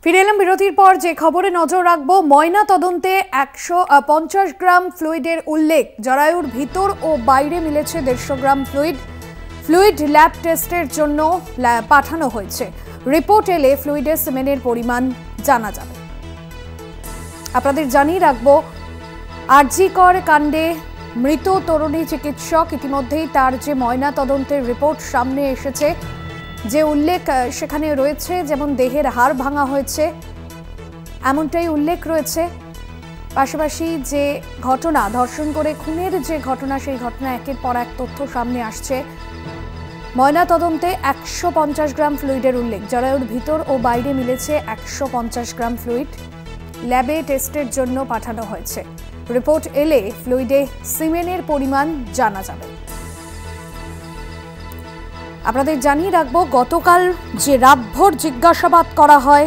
ফিরে এলাম বিরতির পর। যে খবরে নজর রাখবো, ময়না তদন্তে 150 গ্রাম ফ্লুইডের উল্লেখ। জরায়ুর ভিতর ও বাইরে মিলেছে 150 গ্রাম ফ্লুইড ল্যাব টেস্টের জন্য পাঠানো হয়েছে। রিপোর্ট এলে ফ্লুইডের সিমেনের পরিমাণ জানা যাবে। আপনাদের জানিয়ে রাখবো, আরজি কর কাণ্ডে মৃত তরুণী চিকিৎসক ইতিমধ্যেই তার যে ময়না তদন্তের রিপোর্ট সামনে এসেছে, যে উল্লেখ সেখানে রয়েছে, যেমন দেহের হাড় ভাঙা হয়েছে এমনটাই উল্লেখ রয়েছে। পাশাপাশি যে ঘটনা, ধর্ষণ করে খুনের যে ঘটনা, সেই ঘটনা একের পর এক তথ্য সামনে আসছে। ময়না তদন্তে 150 গ্রাম ফ্লুইডের উল্লেখ। জরায়ুর ভিতর ও বাইরে মিলেছে 150 গ্রাম ফ্লুইড। ল্যাবে টেস্টের জন্য পাঠানো হয়েছে। রিপোর্ট এলে ফ্লুইডে সিমেনের পরিমাণ জানা যাবে। আপনাদের জানিয়ে রাখবো, গতকাল যে রাতভর জিজ্ঞাসাবাদ করা হয়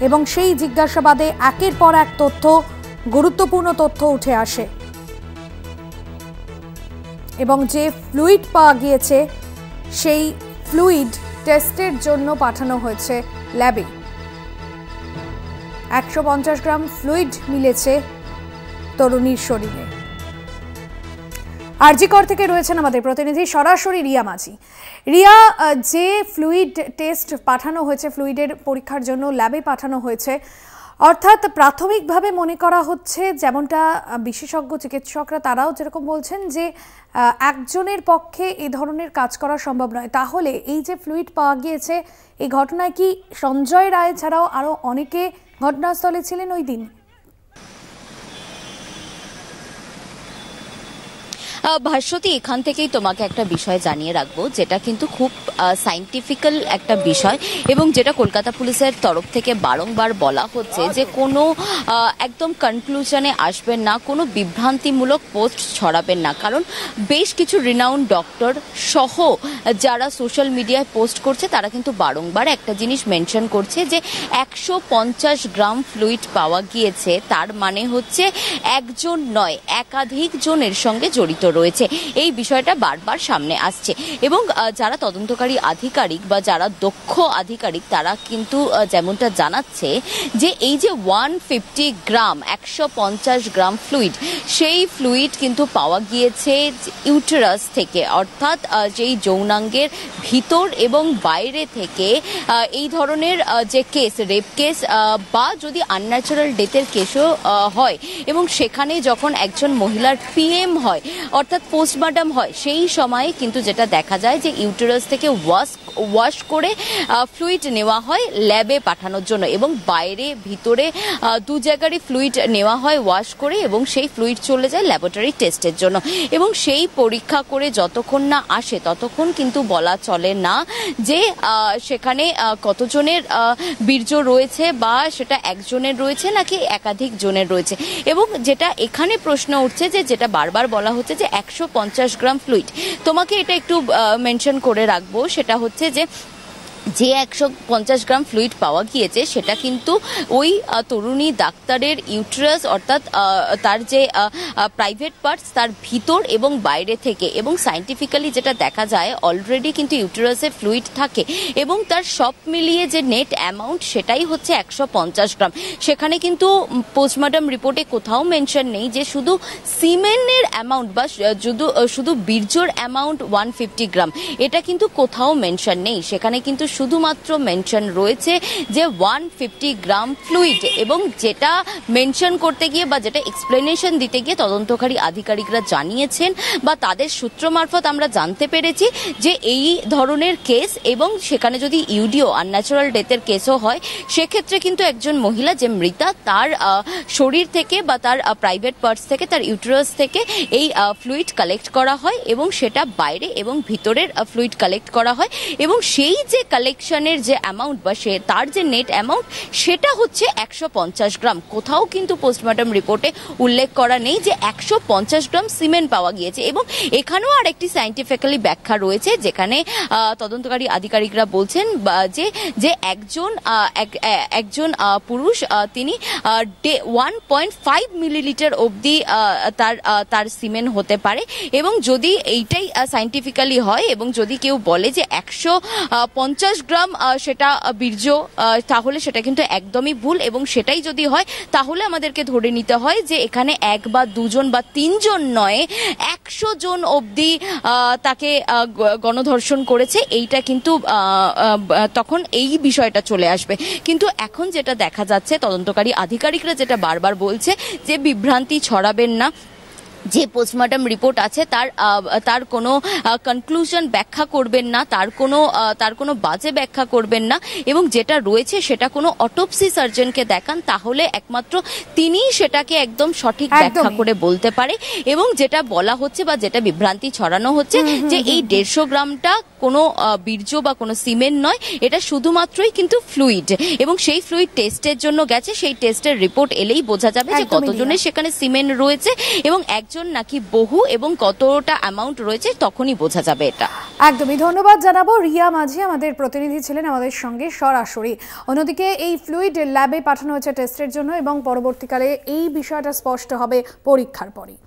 এবং সেই জিজ্ঞাসাবাদে একের পর এক গুরুত্বপূর্ণ তথ্য উঠে আসে এবং যে ফ্লুইড পাওয়া গিয়েছে সেই ফ্লুইড টেস্টের জন্য পাঠানো হয়েছে ল্যাবে। 150 গ্রাম ফ্লুইড মিলেছে তরুণীর শরীরে। আরজি কর থেকে রয়েছেন আমাদের প্রতিনিধি সরাসরি রিয়া মাঝি। রিয়া, যে ফ্লুইড টেস্ট পাঠানো হয়েছে, ফ্লুইডের পরীক্ষার জন্য ল্যাবে পাঠানো হয়েছে, অর্থাৎ প্রাথমিকভাবে মনে করা হচ্ছে, যেমনটা বিশেষজ্ঞ চিকিৎসকরা তারাও যেরকম বলছেন, যে একজনের পক্ষে এই ধরনের কাজ করা সম্ভব নয়। তাহলে এই যে ফ্লুইড পাওয়া গিয়েছে, এই ঘটনায় কি সঞ্জয় রায় ছাড়াও আরও অনেকে ঘটনাস্থলে ছিলেন ওই দিন? ভাস্বতী, এখান থেকেই তোমাকে একটা বিষয় জানিয়ে রাখবো, যেটা কিন্তু খুব সাইন্টিফিক্যাল একটা বিষয় এবং যেটা কলকাতা পুলিশের তরফ থেকে বারংবার বলা হচ্ছে যে কোনো একদম কনক্লুশনে আসবেন না, কোনো বিভ্রান্তিমূলক পোস্ট ছড়াবেন না। কারণ বেশ কিছু রিনাউন্ড ডক্টর সহ যারা সোশ্যাল মিডিয়ায় পোস্ট করছে, তারা কিন্তু বারংবার একটা জিনিস মেনশন করছে যে 150 গ্রাম ফ্লুইড পাওয়া গিয়েছে। তার মানে হচ্ছে একজন নয়, একাধিক জনের সঙ্গে জড়িত রয়েছে। এই বিষয়টা বারবার সামনে আসছে এবং যারা তদন্তকারী আধিকারিক বা যারা দক্ষ আধিকারিক, তারা কিন্তু যেমনটা জানাচ্ছে যে এই যে 150 গ্রাম ফ্লুইড, সেই ফ্লুইড কিন্তু পাওয়া গিয়েছে ইউটেরাস থেকে, অর্থাৎ যেই যৌনাঙ্গের ভিতর এবং বাইরে থেকে। এই ধরনের যে কেস, রেপ কেস বা যদি আনন্যাচারাল ডেথের কেসও হয় এবং সেখানে যখন একজন মহিলার পিএম হয়, অর্থাৎ পোস্টমর্টম হয়, সেই সময়ে কিন্তু যেটা দেখা যায় যে ইউটেরাস থেকে ওয়াশ করে ফ্লুইড নেওয়া হয় ল্যাবে পাঠানোর জন্য এবং বাইরে ভিতরে দু জায়গারই ফ্লুইড নেওয়া হয় ওয়াশ করে এবং সেই ফ্লুইড চলে যায় ল্যাবরেটরি টেস্টের জন্য এবং সেই পরীক্ষা করে যতক্ষণ না আসে ততক্ষণ কিন্তু বলা চলে না যে সেখানে কতজনের বীর্য রয়েছে বা সেটা একজনের রয়েছে নাকি একাধিক জনের রয়েছে। এবং যেটা এখানে প্রশ্ন উঠছে, যে যেটা বারবার বলা হচ্ছে যে 150 গ্রাম ফ্লুইড, তোমাকে এটা একটু মেনশন করে রাখবো, সেটা হচ্ছে যে 150 গ্রাম ফ্লুইড পাওয়া গিয়েছে সেটা কিন্তু ওই তরুণী ডাক্তারের ইউটেরাস, অর্থাৎ তার যে প্রাইভেট পার্টস, তার ভিতর এবং বাইরে থেকে। এবং সাইন্টিফিক্যালি যেটা দেখা যায়, অলরেডি কিন্তু ইউটেরাসে ফ্লুইড থাকে এবং তার সব মিলিয়ে যে নেট অ্যামাউন্ট, সেটাই হচ্ছে 150 গ্রাম। সেখানে কিন্তু পোস্টমর্টম রিপোর্টে কোথাও মেনশন নেই যে শুধু সিমেনের অ্যামাউন্ট বা শুধু বীর্যর অ্যামাউন্ট 150 গ্রাম, এটা কিন্তু কোথাও মেনশন নেই। সেখানে কিন্তু শুধুমাত্র মেনশন রয়েছে যে 150 গ্রাম ফ্লুইড। এবং যেটা মেনশন করতে গিয়ে বা যেটা এক্সপ্লেনেশন দিতে গিয়ে তদন্তকারী আধিকারিকরা জানিয়েছেন বা তাদের সূত্র মারফত আমরা জানতে পেরেছি যে এই ধরনের কেস, এবং সেখানে যদি ইউডিও আনন্যাচারাল ডেথের কেসও হয়, সেক্ষেত্রে কিন্তু একজন মহিলা যে মৃতা, তার শরীর থেকে বা তার প্রাইভেট পার্টস থেকে, তার ইউটেরাস থেকে এই ফ্লুইড কালেক্ট করা হয় এবং সেটা বাইরে এবং ভিতরের ফ্লুইড কালেক্ট করা হয় এবং সেই যে কালেকশনের যে অ্যামাউন্ট বা তার যে নেট অ্যামাউন্ট, সেটা হচ্ছে 150 গ্রাম। কোথাও কিন্তু পোস্টমর্টম রিপোর্টে উল্লেখ করা নেই যে 150 গ্রাম সিমেন্ট পাওয়া গিয়েছে। এবং এখানেও আর একটি সাইন্টিফিক্যালি ব্যাখ্যা রয়েছে, যেখানে তদন্তকারী আধিকারিকরা বলছেন যে একজন পুরুষ, তিনি 1.5 মিলিলিটার অবধি তার সিমেন্ট হতে পারে। এবং যদি এইটাই সাইন্টিফিক্যালি হয় এবং যদি কেউ বলে যে 150 গ্রাম সেটা বীর্য, তাহলে সেটা কিন্তু একদমই ভুল। এবং সেটাই যদি হয় তাহলে আমাদেরকে ধরে নিতে হয় যে এখানে 1 বা 2 জন বা 3 জন নয়, 100 জন অবধি তাকে গণধর্ষণ করেছে। এইটা কিন্তু তখন এই বিষয়টা চলে আসবে। কিন্তু এখন যেটা দেখা যাচ্ছে, তদন্তকারী আধিকারিকরা যেটা বারবার বলছে যে বিভ্রান্তি ছড়াবেন না, যে পোস্টমর্টম রিপোর্ট আছে তার কোনো কনক্লুশন ব্যাখ্যা করবেন না, তার কোনো বাজে ব্যাখ্যা করবেন না, এবং যেটা রয়েছে সেটা কোনো অটোপসি সার্জনকে দেখান, তাহলে একমাত্র তিনিই সেটাকে একদম সঠিক ব্যাখ্যা করে বলতে পারে। এবং যেটা বলা হচ্ছে বা যেটা বিভ্রান্তি ছড়ানো হচ্ছে যে এই 150 গ্রামটা কোনো বীর্য বা কোনো সিমেন্ট নয়, এটা শুধুমাত্রই কিন্তু ফ্লুইড, এবং সেই ফ্লুইড টেস্টের জন্য গেছে। সেই টেস্টের রিপোর্ট এলেই বোঝা যাবে যে কতজনের সেখানে সিমেন্ট রয়েছে এবং একজন নাকি বহু, এবং কতটা অ্যামাউন্ট রয়েছে তখনই বোঝা যাবে এটা। একদমই ধন্যবাদ জানাবো। রিয়া মাঝি আমাদের প্রতিনিধি ছিলেন আমাদের সঙ্গে সরাসরি। অন্যদিকে এই ফ্লুইড ল্যাবে পাঠানো হয়েছে টেস্টের জন্য এবং পরবর্তীকালে এই বিষয়টা স্পষ্ট হবে পরীক্ষার পরই।